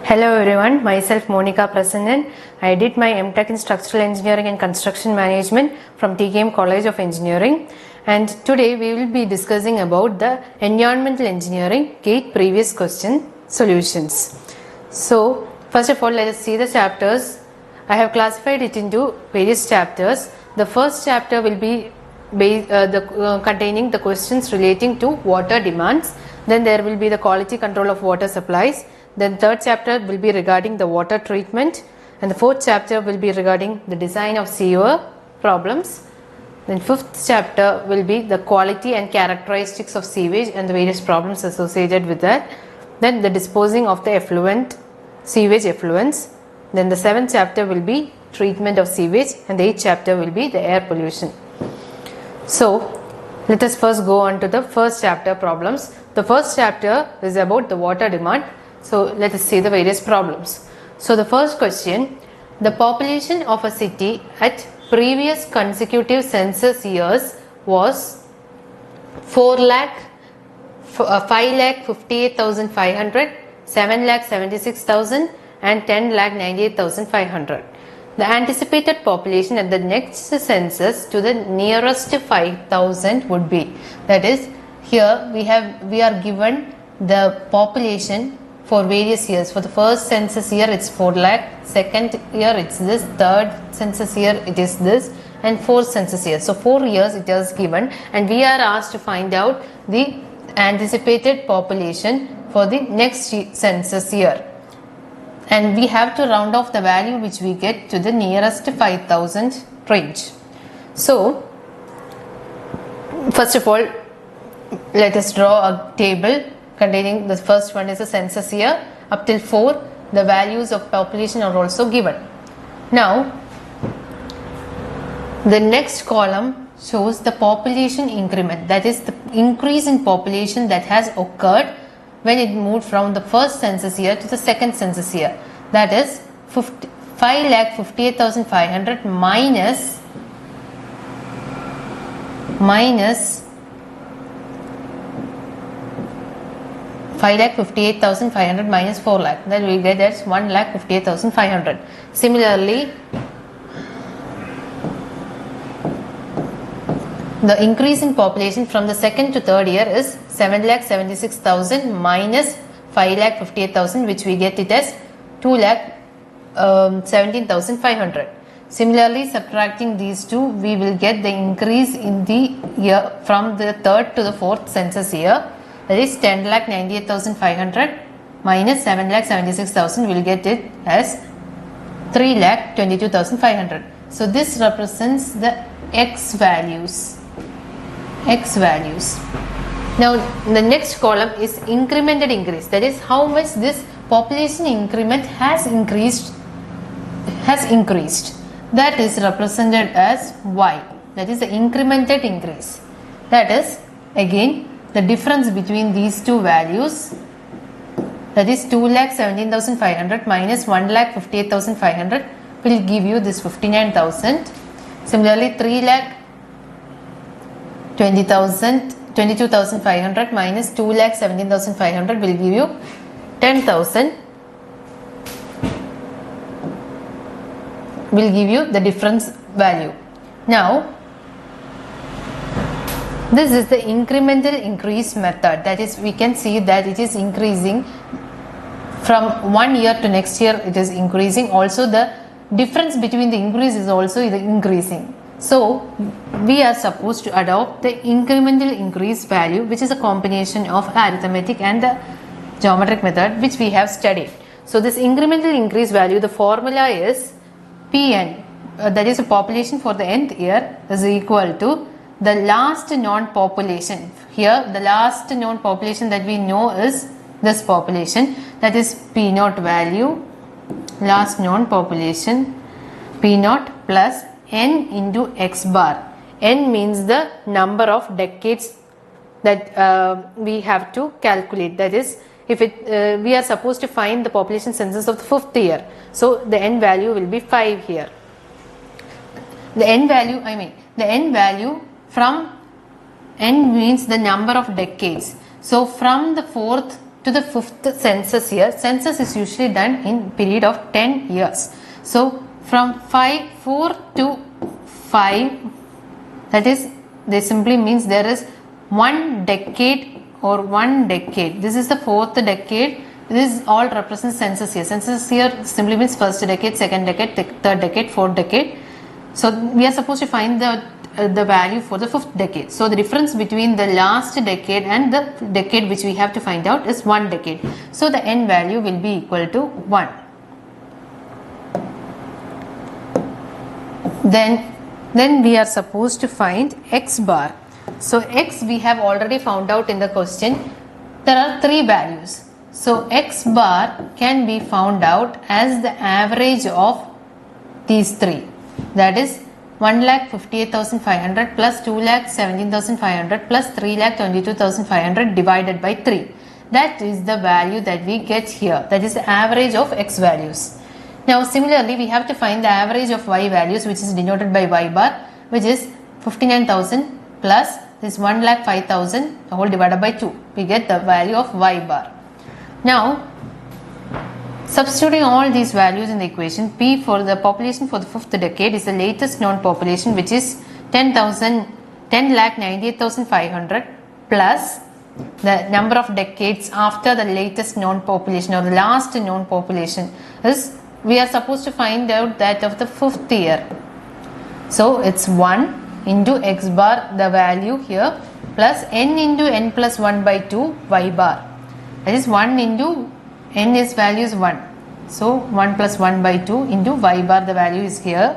Hello everyone, myself Monica Prasannan. I did my MTech in Structural Engineering and Construction Management from TKM College of Engineering, and today we will be discussing about the Environmental Engineering GATE previous question solutions. So first of all, let us see the chapters. I have classified it into various chapters. The first chapter will be containing the questions relating to water demands. Then there will be the quality control of water supplies. Then third chapter will be regarding the water treatment, and the fourth chapter will be regarding the design of sewer problems. Then fifth chapter will be the quality and characteristics of sewage and the various problems associated with that. Then the disposing of the effluent, sewage effluents. Then the seventh chapter will be treatment of sewage, and the eighth chapter will be the air pollution. So let us first go on to the first chapter problems. The first chapter is about the water demand. So let us see the various problems. So the first question, the population of a city at previous consecutive census years was 5,58,500, 7,76,000 and 10,98,500. The anticipated population at the next census to the nearest 5,000 would be, that is, here we are given the population for various years. For the first census year it's 4 lakh, second year it's this, third census year it is this, and fourth census year. So 4 years it is given, and we are asked to find out the anticipated population for the next census year. And we have to round off the value which we get to the nearest 5,000 range. So first of all, let us draw a table containing, the first one is a census year, up till 4 the values of population are also given. Now the next column shows the population increment, that is the increase in population that has occurred when it moved from the first census year to the second census year. That is 5,58,500 minus 5,58,500 minus 4 lakh, then we get that's 1,58,500. Similarly, the increase in population from the second to third year is 7,76,000 minus 5,58,000, which we get it as 2,17,500. Similarly, subtracting these two, we will get the increase in the year from the third to the fourth census year, that is 10,98,500 minus 7,76,000, we will get it as 3,22,500. So this represents the X values. Now the next column is incremented increase, that is how much this population increment has increased. That is represented as Y, that is the incremented increase. That is again the difference between these two values, that is 2,17,500 minus 1,58,500 will give you this 59,000. Similarly, 3,22,500 minus 2,17,500 will give you 10,000, will give you the difference value. Now this is the incremental increase method, that is we can see that it is increasing from one year to next year, it is increasing. Also the difference between the increase is also increasing. So we are supposed to adopt the incremental increase value, which is a combination of arithmetic and the geometric method which we have studied. So this incremental increase value, the formula is Pn, that is the population for the nth year, is equal to the last known population. Here the last known population that we know is this population, that is P naught value, last known population, P naught plus n into x bar. N means the number of decades that we have to calculate, that is if we are supposed to find the population census of the 5th year, so the n value will be 5 here. The n value from n means the number of decades. So from the 4th to the fifth census year. Census is usually done in period of 10 years. So from 4 to 5, that is, this simply means there is one decade or 1 decade. This is the fourth decade. This all represents census year. Census year simply means first decade, second decade, third decade, fourth decade. So we are supposed to find the value for the fifth decade. So the difference between the last decade and the decade which we have to find out is 1 decade. So the n value will be equal to 1. Then we are supposed to find x bar. So x we have already found out in the question. There are 3 values. So x bar can be found out as the average of these 3. That is 1,58,500 plus 2,17,500 plus 3,22,500 divided by 3. That is the value that we get here. That is the average of x values. Now similarly we have to find the average of y values, which is denoted by y bar, which is 59,000 plus this 1,05,000 whole divided by 2. We get the value of y bar. Now substituting all these values in the equation, P for the population for the fifth decade is the latest known population, which is 10,98,500 plus the number of decades after the latest known population or the last known population is, we are supposed to find out that of the fifth year. So it's 1 into x bar, the value here, plus n into n plus 1 by 2 y bar. That is 1 into n is value is 1. So 1 plus 1 by 2 into y bar, the value is here.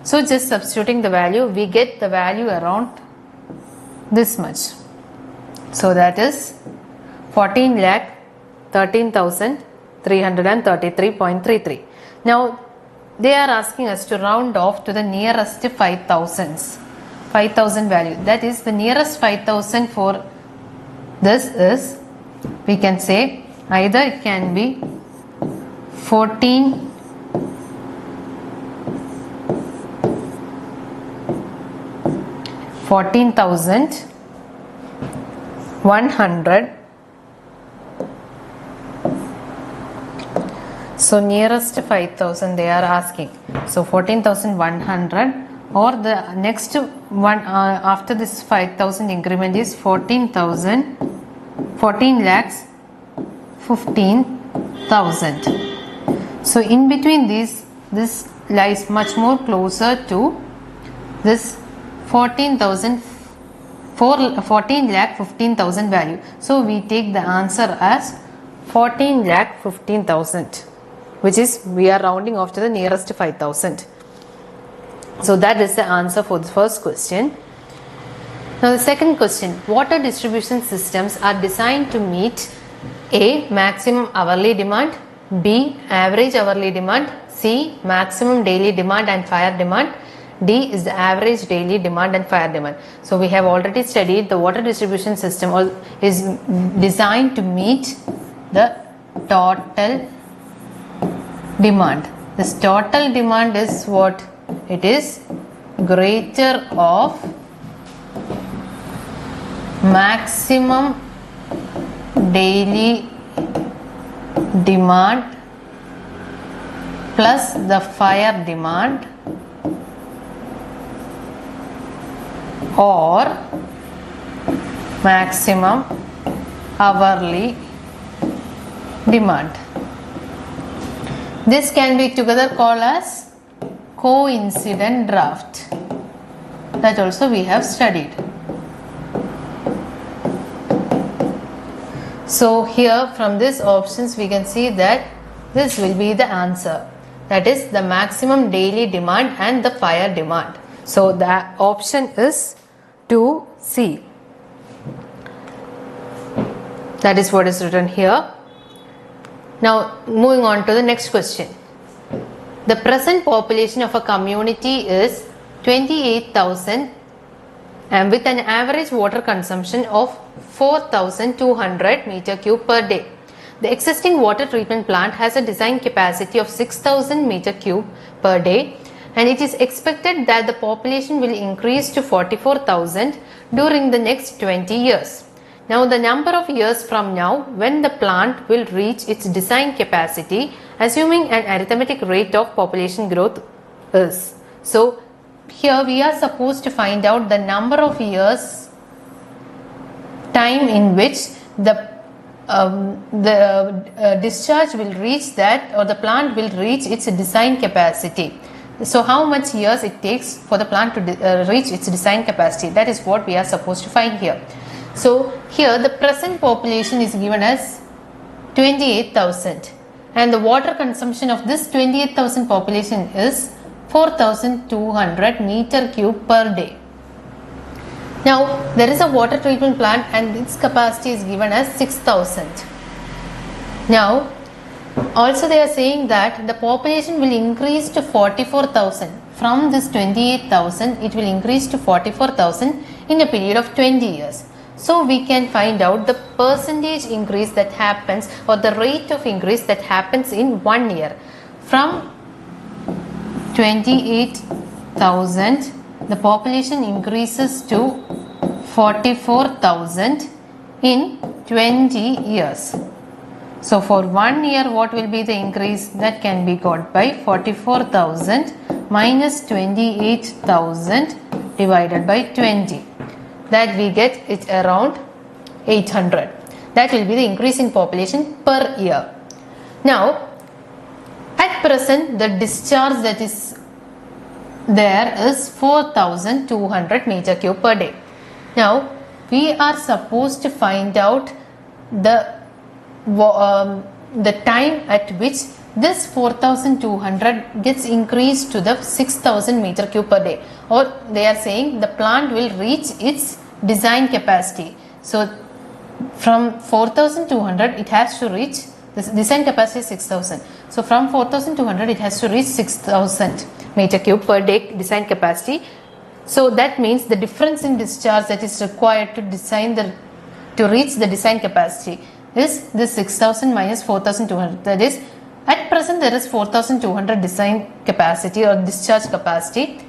So just substituting the value, we get the value around this much. So that is 14,13,333.33. Now they are asking us to round off to the nearest 5,000 value. That is, the nearest 5,000 for this is, we can say either it can be 14,100. So nearest 5,000 they are asking. So 14,100, or the next one after this 5,000 increment is 14 lakhs 15,000. So in between these, this lies much more closer to this 14 lakh 15,000 value. So we take the answer as 14 lakh 15,000, which is, we are rounding off to the nearest 5,000. So that is the answer for the first question. Now the second question, water distribution systems are designed to meet A. maximum hourly demand, B. average hourly demand, C. maximum daily demand and fire demand, D is the average daily demand and fire demand. So we have already studied the water distribution system is designed to meet the total demand. This total demand is what? It is greater of maximum daily demand plus the fire demand or maximum hourly demand. This can be together called as coincident draft. That also we have studied. So here from these options we can see that this will be the answer. That is the maximum daily demand and the fire demand. So the option is 2C. That is what is written here. Now moving on to the next question. The present population of a community is 28,000 and with an average water consumption of 4,200 meter cube per day. The existing water treatment plant has a design capacity of 6,000 meter cube per day, and it is expected that the population will increase to 44,000 during the next 20 years. Now the number of years from now when the plant will reach its design capacity, assuming an arithmetic rate of population growth is. So here we are supposed to find out the number of years time in which the discharge will reach that, or the plant will reach its design capacity. So how much years it takes for the plant to reach its design capacity, that is what we are supposed to find here. So here the present population is given as 28,000 and the water consumption of this 28,000 population is 4,200 meter cube per day. Now there is a water treatment plant and its capacity is given as 6,000. Now also they are saying that the population will increase to 44,000. From this 28,000 it will increase to 44,000 in a period of 20 years. So we can find out the percentage increase that happens, or the rate of increase that happens in 1 year. From 28,000 the population increases to 44,000 in 20 years. So for 1 year what will be the increase? That can be got by 44,000 minus 28,000 divided by 20. That we get it around 800. That will be the increase in population per year. Now at present the discharge that is there is 4,200 meter cube per day. Now we are supposed to find out the time at which this 4,200 gets increased to the 6,000 meter cube per day, or they are saying the plant will reach its design capacity. So from 4,200 it has to reach, this design capacity is 6,000. So from 4,200 it has to reach 6,000 meter cube per day design capacity. So that means the difference in discharge that is required to reach the design capacity is this 6,000 minus 4,200. That is, at present there is 4,200 design capacity or discharge capacity.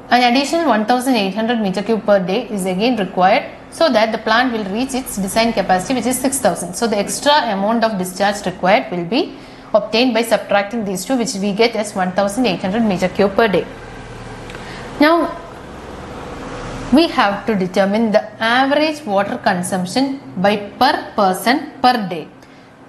An additional 1,800 meter cube per day is again required so that the plant will reach its design capacity, which is 6,000. So the extra amount of discharge required will be obtained by subtracting these two, which we get as 1,800 meter cube per day. Now we have to determine the average water consumption by per person per day.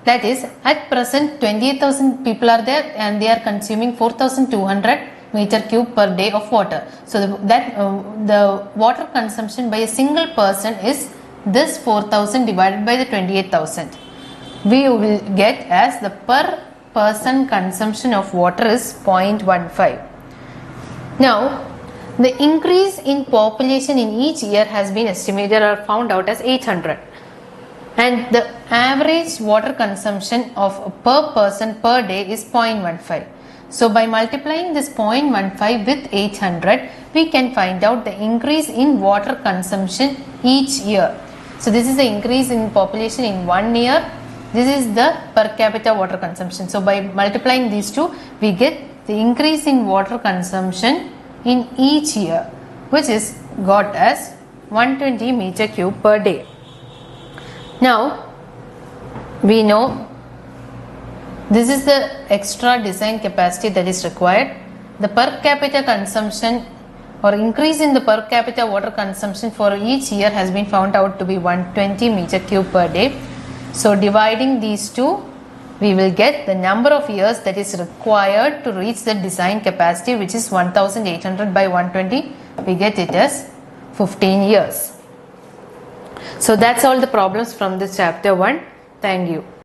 That is, at present 28,000 people are there and they are consuming 4,200 meter cube per day of water. So the water consumption by a single person is this 4,000 divided by the 28,000. We will get as the per person consumption of water is 0.15. Now the increase in population in each year has been estimated or found out as 800, and the average water consumption of per person per day is 0.15. So by multiplying this 0.15 with 800, we can find out the increase in water consumption each year. So this is the increase in population in 1 year. This is the per capita water consumption. So by multiplying these two, we get the increase in water consumption in each year, which is got as 120 meter cube per day. Now we know this is the extra design capacity that is required. The per capita consumption or increase in the per capita water consumption for each year has been found out to be 120 meter cube per day. So dividing these two, we will get the number of years that is required to reach the design capacity, which is 1,800 by 120. We get it as 15 years. So that's all the problems from this chapter 1. Thank you.